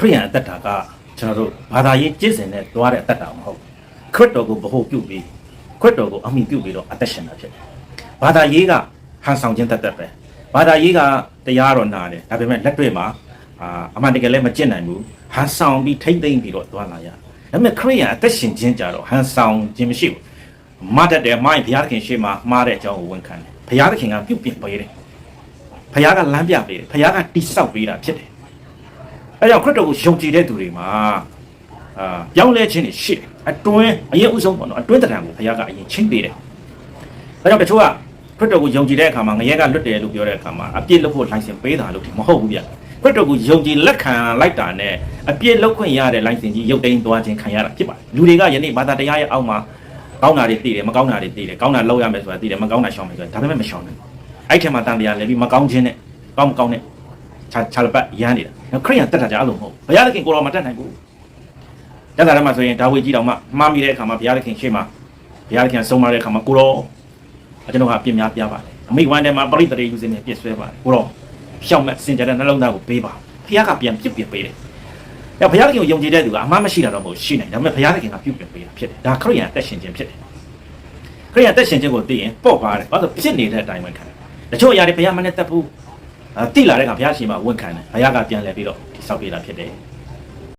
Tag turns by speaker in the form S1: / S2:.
S1: ခရိယန်အသက်တာကကျွန်တော်တို့ဘာသာရေးကျင့်စဉ်နဲ့တွားတဲ့အသက်တာမဟုတ်ခရစ်တော်ကိုဗဟုပြုပြီးခရစ်တော်ကိုအမိပြုပြီးတော့အသက်ရှင်တာဖြစ်တယ်ဘာသာရေးကဟန်ဆောင်ခြင်းတတ်ပဲဘာသာရေးကတရားတော်နာတယ်ဒါပေမဲ့လက်တွေ့မှာအမှန်တကယ်လည်းမကျင့်နိုင်ဘူးဟန်ဆောင်ပြီးထိမ့်သိမ့်ပြီးတော့တွားလာရဒါပေမဲ့ခရိယန်အသက်ရှင်ခြင်းကြတော့ဟန်ဆောင်ခြင်းမရှိဘူးမတ်တဲ့မိုင်းဘုရားသခင်ရှေ့မှာမှားတဲ့အကြောင်းကိုဝန်ခံတယ်ဘုရားသခင်ကပြုတ်ပြင်ပေးတယ်ဘုရားကလမ်းပြပေးတယ်ဘုရားကတိဆောက်ပေးတာဖြစ်တယ်အဲကြောင့်ခရစ်တော်ကိုယုံကြည်တဲ့သူတွေမှာပြောင်းလဲခြင်းတွေရှိတယ်အတွင်းအရင်ဥဆုံးပေါ့နော်အတွင်းတဏ္ဍာကိုဘုရားကအရင်ချင်းပေးတယ်ဒါကြောင့်တချို့ကခရစ်တော်ကိုယုံကြည်တဲ့အခါမှာငရဲကလွတ်တယ်လို့ပြောတဲ့အခါမှာအပြည့်လုပ်ဖို့လိုင်စင်ပေးတာလို့မဟုတ်ဘူးဗျခရစ်တော်ကိုယုံကြည်လက်ခံလိုက်တာနဲ့အပြည့်လုပ်ခွင့်ရတဲ့လိုင်စင်ကြီးရုပ်သိမ်းသွားခြင်းခံရတာဖြစ်ပါတယ်လူတွေကယနေ့ဘာသာတရားရဲ့အောက်မှာကောင်းတာတွေသိတယ်မကောင်းတာတွေသိတယ်ကောင်းတာလုပ်ရမယ်ဆိုတာသိတယ်မကောင်းတာရှောင်မယ်ဆိုတာဒါပေမဲ့မရှောင်နိုင်ဘူးအဲ့ထက်မှတန်တရားလည်းပြီးမကောင်းခြင်းနဲ့ကောင်းမကောင်းနဲ့ခြားပတ်ရမ်းနေတာခရိယန်တက်တာကြအဲ့လိုမဟုတ်ဘုရားသခင်ကိုယ်တော်မတက်နိုင်ဘူးတက်တာလည်းမှဆိုရင်ဒါဝိကြီးတော်မှမှားမိတဲ့အခါမှာဘုရားသခင်ရှေ့မှာဘုရားသခင်ဆုံးမတဲ့အခါမှာကိုတော်ကျွန်တော်ကအပြစ်များပြပါတယ်အမိဝမ်းထဲမှာပရိသေတွေယူစင်းနဲ့ပြည့်ဆွဲပါတယ်ကိုတော်ရှောက်မဲ့စင်ကြတဲ့နှလုံးသားကိုပေးပါဘုရားကပြန်ပြုတ်ပြင်ပေးတယ်ဒါဘုရားသခင်ကိုယုံကြည်တဲ့သူကအမှားမရှိတာတော့မဟုတ်ရှိနိုင်ဒါပေမဲ့ဘုရားသခင်ကပြုတ်ပြင်ပေးတာဖြစ်တယ်ဒါခရိယန်တက်ရှင်ခြင်းဖြစ်တယ်ခရိယန်တက်ရှင်ခြင်းကိုသိရင်ပေါ့ပါတယ်ဘာလို့ဖြစ်နေတဲ့အတိုင်းဝန်ခံတယ်တချို့အရာတွေဘုရားမနဲ့တက်ဘူးတိလာတဲ့အခါဘုရားရှင်မှာဝန်ခံတယ်ဘုရားကပြန်လဲပြီးတော့တိဆောက်ပေးတာဖြစ်တယ်